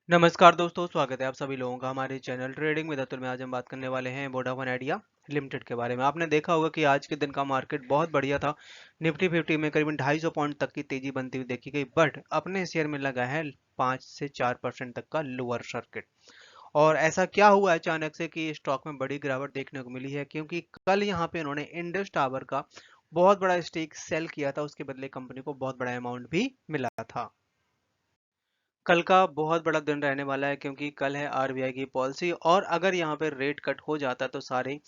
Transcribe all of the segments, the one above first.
नमस्कार दोस्तों, स्वागत है आप सभी लोगों का हमारे चैनल ट्रेडिंग विद अतुल में। आज हम बात करने वाले हैं वोडाफोन आइडिया लिमिटेड के बारे में। आपने देखा होगा कि आज के दिन का मार्केट बहुत बढ़िया था। निफ्टी 50 में करीबन 250 पॉइंट तक की तेजी बनती हुई देखी गई, बट अपने शेयर में लगा है 5 से 4% तक का लोअर सर्किट। और ऐसा क्या हुआ अचानक से कि स्टॉक में बड़ी गिरावट देखने को मिली है? क्योंकि कल यहाँ पे इन्होंने इंडस टावर का बहुत बड़ा स्टेक सेल किया था, उसके बदले कंपनी को बहुत बड़ा अमाउंट भी मिला था। कल का बहुत बड़ा दिन रहने वाला है, क्योंकि कल है आरबीआई की पॉलिसी, और अगर यहाँ पे रेट कट हो जाता तो सारे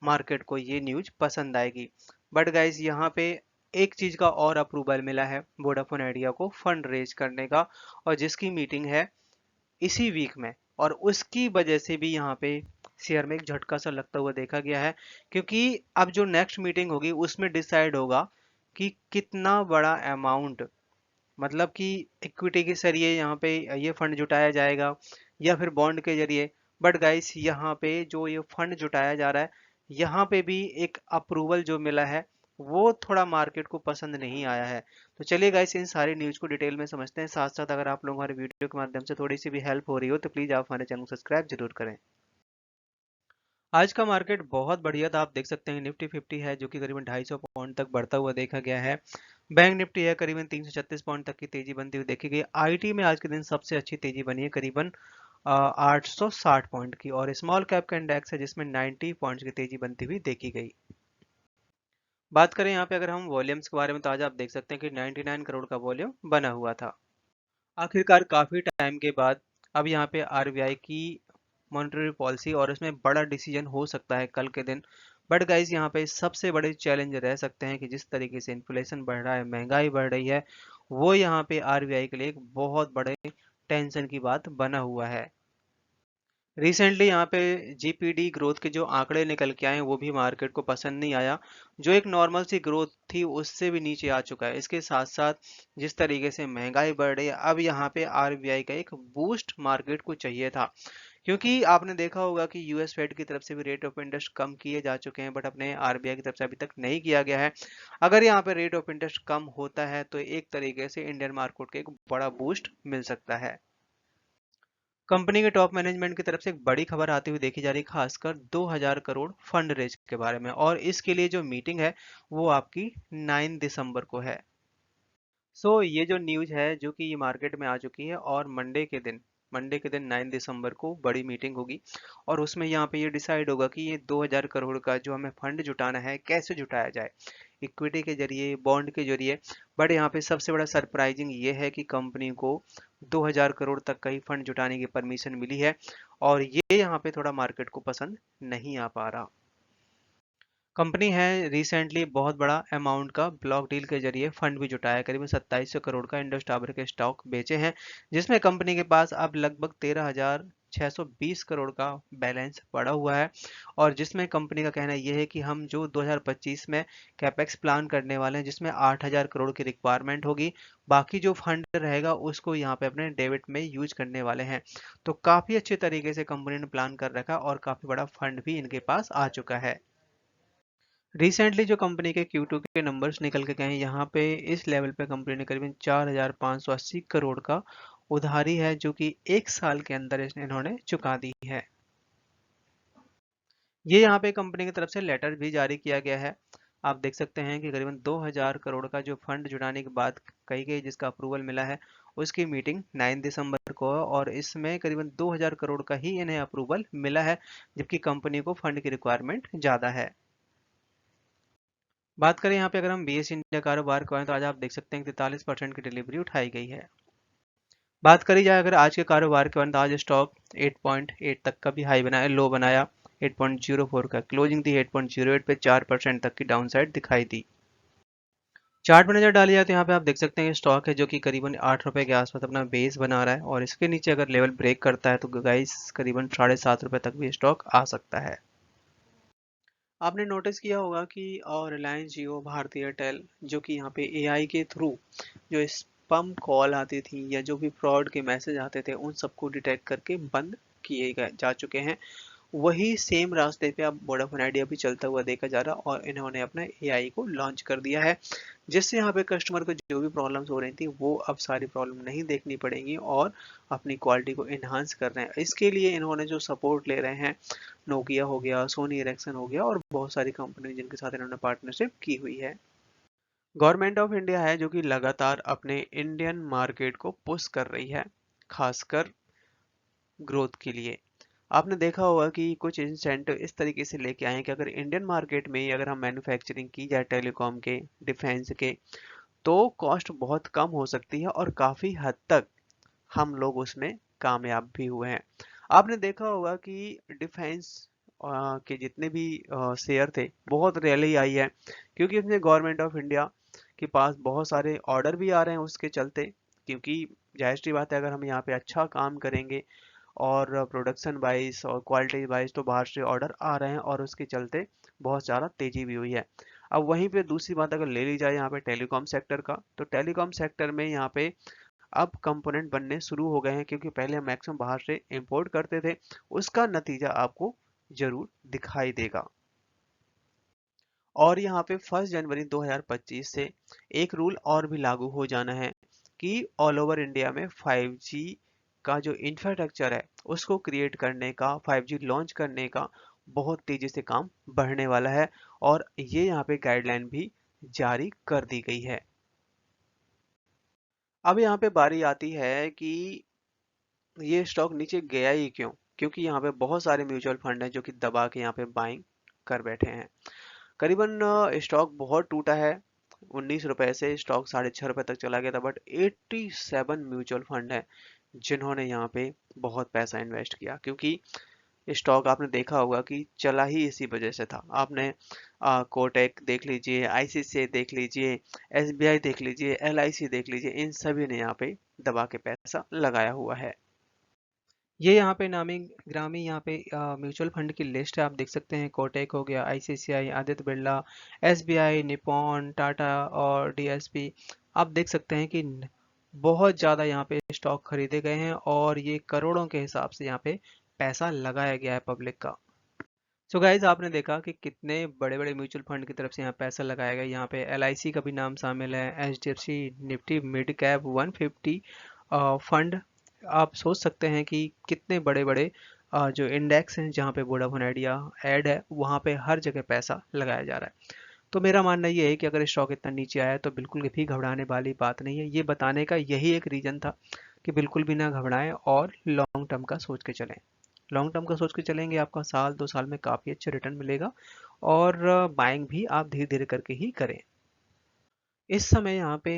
मार्केट को ये न्यूज पसंद आएगी। बट गाइज, यहाँ पे एक चीज का और अप्रूवल मिला है वोडाफोन आइडिया को फंड रेज करने का, और जिसकी मीटिंग है इसी वीक में। और उसकी वजह से भी यहाँ पे शेयर में एक झटका सा लगता हुआ देखा गया है, क्योंकि अब जो नेक्स्ट मीटिंग होगी उसमें डिसाइड होगा कि कितना बड़ा अमाउंट, मतलब कि इक्विटी के जरिए यहाँ पे ये फंड जुटाया जाएगा या फिर बॉन्ड के जरिए। बट गाइस, यहाँ पे जो ये फंड जुटाया जा रहा है, यहाँ पे भी एक अप्रूवल जो मिला है वो थोड़ा मार्केट को पसंद नहीं आया है। तो चलिए गाइस, इन सारी न्यूज़ को डिटेल में समझते हैं। साथ साथ अगर आप लोग हमारे वीडियो के माध्यम से थोड़ी सी भी हेल्प हो रही हो तो प्लीज़ आप हमारे चैनल को सब्सक्राइब जरूर करें। आज का मार्केट बहुत बढ़िया था। आप देख सकते हैं निफ्टी 50 है जो कि करीबन 250 पॉइंट तक बढ़ता हुआ देखा गया है। बैंक निफ्टी है, करीबन 336 पॉइंट तक की तेजी बनती हुई देखी गई। आईटी में आज के दिन सबसे अच्छी तेजी बनी है, करीबन 860 पॉइंट की। और स्मॉल कैप का इंडेक्स है जिसमें 90 पॉइंट्स की तेजी बनती हुई देखी गई। बात करें यहाँ पे अगर हम वॉल्यूम्स के बारे में, तो आज आप देख सकते हैं कि 99 करोड़ का वॉल्यूम बना हुआ था। आखिरकार काफी टाइम के बाद अब यहाँ पे आरबीआई की मॉनेटरी पॉलिसी, और इसमें बड़ा डिसीजन हो सकता है कल के दिन। बट गाइस, यहाँ पे सबसे बड़े चैलेंज रह सकते हैं कि जिस तरीके से इन्फ्लेशन बढ़ रहा है, महंगाई बढ़ रही है, वो यहाँ पे आरबीआई के लिए एक बहुत बड़े टेंशन की बात बना हुआ है। रिसेंटली यहाँ पे जीपीडी ग्रोथ के जो आंकड़े निकल के आए हैं वो भी मार्केट को पसंद नहीं आया। जो एक नॉर्मल सी ग्रोथ थी उससे भी नीचे आ चुका है। इसके साथ साथ जिस तरीके से महंगाई बढ़ रही है, अब यहाँ पे आरबीआई का एक बूस्ट मार्केट को चाहिए था। क्योंकि आपने देखा होगा कि यूएस फेड की तरफ से भी रेट ऑफ इंटरेस्ट कम किए जा चुके हैं, बट अपने आरबीआई की तरफ से अभी तक नहीं किया गया है। अगर यहाँ पे रेट ऑफ इंटरेस्ट कम होता है तो एक तरीके से इंडियन मार्केट को एक बड़ा बूस्ट मिल सकता है। कंपनी के टॉप मैनेजमेंट की तरफ से एक बड़ी खबर आती हुई देखी जा रही है, खासकर 2000 करोड़ फंड रेज के बारे में। और इसके लिए जो मीटिंग है वो आपकी 9 दिसंबर को है। ये जो न्यूज है जो कि ये मार्केट में आ चुकी है, और मंडे के दिन 9 दिसंबर को बड़ी मीटिंग होगी। और उसमें यहाँ पे ये डिसाइड होगा कि ये 2000 करोड़ का जो हमें फंड जुटाना है कैसे जुटाया जाए, इक्विटी के जरिए, बॉन्ड के जरिए। बट यहाँ पे सबसे बड़ा सरप्राइजिंग ये है कि कंपनी को 2000 करोड़ तक का ही फंड जुटाने की परमिशन मिली है, और ये यहाँ पे थोड़ा मार्केट को पसंद नहीं आ पा रहा। कंपनी है रिसेंटली बहुत बड़ा अमाउंट का ब्लॉक डील के जरिए फंड भी जुटाया, करीबन 2700 करोड़ का इंडस टावर के स्टॉक बेचे हैं, जिसमें कंपनी के पास अब लगभग 13,620 करोड़ का बैलेंस पड़ा हुआ है। और जिसमें कंपनी का कहना यह है कि हम जो 2025 में कैपेक्स प्लान करने वाले हैं, जिसमें 8,000 करोड़ की रिक्वायरमेंट होगी, बाकी जो फंड रहेगा उसको यहाँ पे अपने डेबिट में यूज करने वाले हैं। तो काफी अच्छे तरीके से कंपनी ने प्लान कर रखा, और काफी बड़ा फंड भी इनके पास आ चुका है। रिसेंटली जो कंपनी के Q2 के नंबर्स निकल के गए हैं, यहाँ पे इस लेवल पे कंपनी ने करीबन 4,580 करोड़ का उधारी है जो कि एक साल के अंदर इन्होंने चुका दी है। ये यहाँ पे कंपनी की तरफ से लेटर भी जारी किया गया है। आप देख सकते हैं कि करीबन 2000 करोड़ का जो फंड जुटाने की बात कही गई, जिसका अप्रूवल मिला है, उसकी मीटिंग 9 दिसंबर को है, और इसमें करीबन 2000 करोड़ का ही इन्हें अप्रूवल मिला है, जबकि कंपनी को फंड की रिक्वायरमेंट ज़्यादा है। बात करें यहाँ पे अगर हम बीएसई इंडिया कारोबार को हैं, तो आज आप देख सकते हैं कि 43% की डिलीवरी उठाई गई है। बात करी जाए अगर आज के कारोबार के बाद, तो आज स्टॉक 8.8 तक का भी हाई बनाया, लो बनाया 8.04 का, क्लोजिंग थी 8.08 पे, 4% तक की डाउनसाइड दिखाई दी। चार्ट में नजर डाली जाए तो यहाँ पे आप देख सकते हैं कि स्टॉक है जो कि करीबन 8 रुपए के आसपास अपना बेस बना रहा है, और इसके नीचे अगर लेवल ब्रेक करता है तो गाइस करीबन 7.5 रुपए तक भी स्टॉक आ सकता है। आपने नोटिस किया होगा कि रिलायंस जियो, भारती एयरटेल, जो कि यहाँ पे एआई के थ्रू जो स्पैम कॉल आती थी या जो भी फ्रॉड के मैसेज आते थे, उन सबको डिटेक्ट करके बंद किए गए जा चुके हैं। वही सेम रास्ते पे अब वोडाफोन आइडिया भी चलता हुआ देखा जा रहा, और इन्होंने अपना एआई को लॉन्च कर दिया है, जिससे यहाँ पे कस्टमर को जो भी प्रॉब्लम्स हो रही थी वो अब सारी प्रॉब्लम नहीं देखनी पड़ेंगी और अपनी क्वालिटी को इन्हांस कर रहे हैं। इसके लिए इन्होंने जो सपोर्ट ले रहे हैं, नोकिया हो गया, सोनी एरिक्सन हो गया और बहुत सारी कंपनी जिनके साथ इन्होंने पार्टनरशिप की हुई है। गवर्नमेंट ऑफ इंडिया है जो कि लगातार अपने इंडियन मार्केट को पुश कर रही है, खासकर ग्रोथ के लिए। आपने देखा होगा कि कुछ इंसेंटिव इस तरीके से लेके आए हैं कि अगर इंडियन मार्केट में अगर हम मैन्युफैक्चरिंग की जाए टेलीकॉम के, डिफेंस के, तो कॉस्ट बहुत कम हो सकती है और काफ़ी हद तक हम लोग उसमें कामयाब भी हुए हैं। आपने देखा होगा कि डिफेंस के जितने भी शेयर थे बहुत रैली आई है, क्योंकि उसमें गवर्नमेंट ऑफ इंडिया के पास बहुत सारे ऑर्डर भी आ रहे हैं उसके चलते। क्योंकि जाहिर सी बात है, अगर हम यहाँ पे अच्छा काम करेंगे और प्रोडक्शन वाइज और क्वालिटी वाइज तो बाहर से ऑर्डर आ रहे हैं और उसके चलते बहुत ज़्यादा तेजी भी हुई है। अब वहीं पे दूसरी बात अगर ले ली जाए यहाँ पे टेलीकॉम सेक्टर का, तो टेलीकॉम सेक्टर में यहाँ पे अब कंपोनेंट बनने शुरू हो गए हैं, क्योंकि पहले हम मैक्सिमम बाहर से इंपोर्ट करते थे। उसका नतीजा आपको जरूर दिखाई देगा। और यहाँ पे 1 जनवरी 2025 से एक रूल और भी लागू हो जाना है कि ऑल ओवर इंडिया में 5G का जो इंफ्रास्ट्रक्चर है उसको क्रिएट करने का, 5G लॉन्च करने का बहुत तेजी से काम बढ़ने वाला है और ये यहाँ पे गाइडलाइन भी जारी कर दी गई है। अब यहाँ पे बारी आती है कि ये स्टॉक नीचे गया ही क्यों? क्योंकि यहाँ पे बहुत सारे म्यूचुअल फंड हैं जो कि दबा के यहाँ पे बाइंग कर बैठे हैं। करीबन स्टॉक बहुत टूटा है। 19 रुपए से स्टॉक 6.5 रुपए तक चला गया था, बट 87 म्यूचुअल फंड है जिन्होंने यहाँ पे बहुत पैसा इन्वेस्ट किया, क्योंकि स्टॉक आपने देखा होगा कि चला ही इसी वजह से था। आपने कोटक देख लीजिए, आईसीआईसीआई देख लीजिए, एसबीआई देख लीजिए, एलआईसी देख लीजिए, इन सभी ने यहाँ पे दबा के पैसा लगाया हुआ है। ये यहाँ पे नामी ग्रामी यहाँ पे म्यूचुअल फंड की लिस्ट है, आप देख सकते हैं। कोटक हो गया, ICICI, Aditya Birla, SBI, Nippon, Tata और डीएसपी। आप देख सकते हैं कि बहुत ज़्यादा यहाँ पे स्टॉक खरीदे गए हैं और ये करोड़ों के हिसाब से यहाँ पे पैसा लगाया गया है पब्लिक का। सो गाइज, आपने देखा कि कितने बड़े बड़े म्यूचुअल फंड की तरफ से यहाँ पैसा लगाया गया। यहाँ पे एलआईसी का भी नाम शामिल है, HDFC Nifty mid cap 150 fund. आप सोच सकते हैं कि कितने बड़े बड़े जो इंडेक्स हैं जहाँ पे वोडाफोन आइडिया ऐड है, वहाँ पे हर जगह पैसा लगाया जा रहा है। तो मेरा मानना ये है कि अगर स्टॉक इतना नीचे आया तो बिल्कुल भी घबराने वाली बात नहीं है। ये बताने का यही एक रीज़न था कि बिल्कुल भी ना घबराएं और लॉन्ग टर्म का सोच के चलें। लॉन्ग टर्म का सोच के चलेंगे, आपका साल 2 साल में काफ़ी अच्छा रिटर्न मिलेगा और बाइंग भी आप धीरे धीरे करके ही करें। इस समय यहाँ पे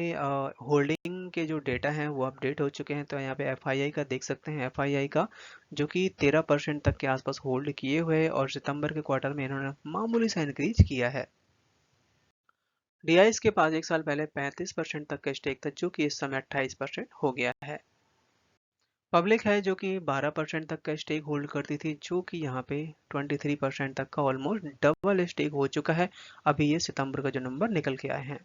होल्डिंग के जो डेटा हैं वो अपडेट हो चुके हैं। तो यहाँ पे एफआईआई का देख सकते हैं, एफआईआई का जो कि 13% तक के आसपास होल्ड किए हुए हैं और सितंबर के क्वार्टर में इन्होंने मामूली सा इंक्रीज किया है। डीआईएस के पास एक साल पहले 35% तक का स्टेक था, जो कि इस समय 28% हो गया है। पब्लिक है जो कि 12% तक का स्टेक होल्ड करती थी, जो कि यहाँ पे 23% तक का ऑलमोस्ट डबल स्टेक हो चुका है। अभी ये सितंबर का जो नंबर निकल के आए हैं।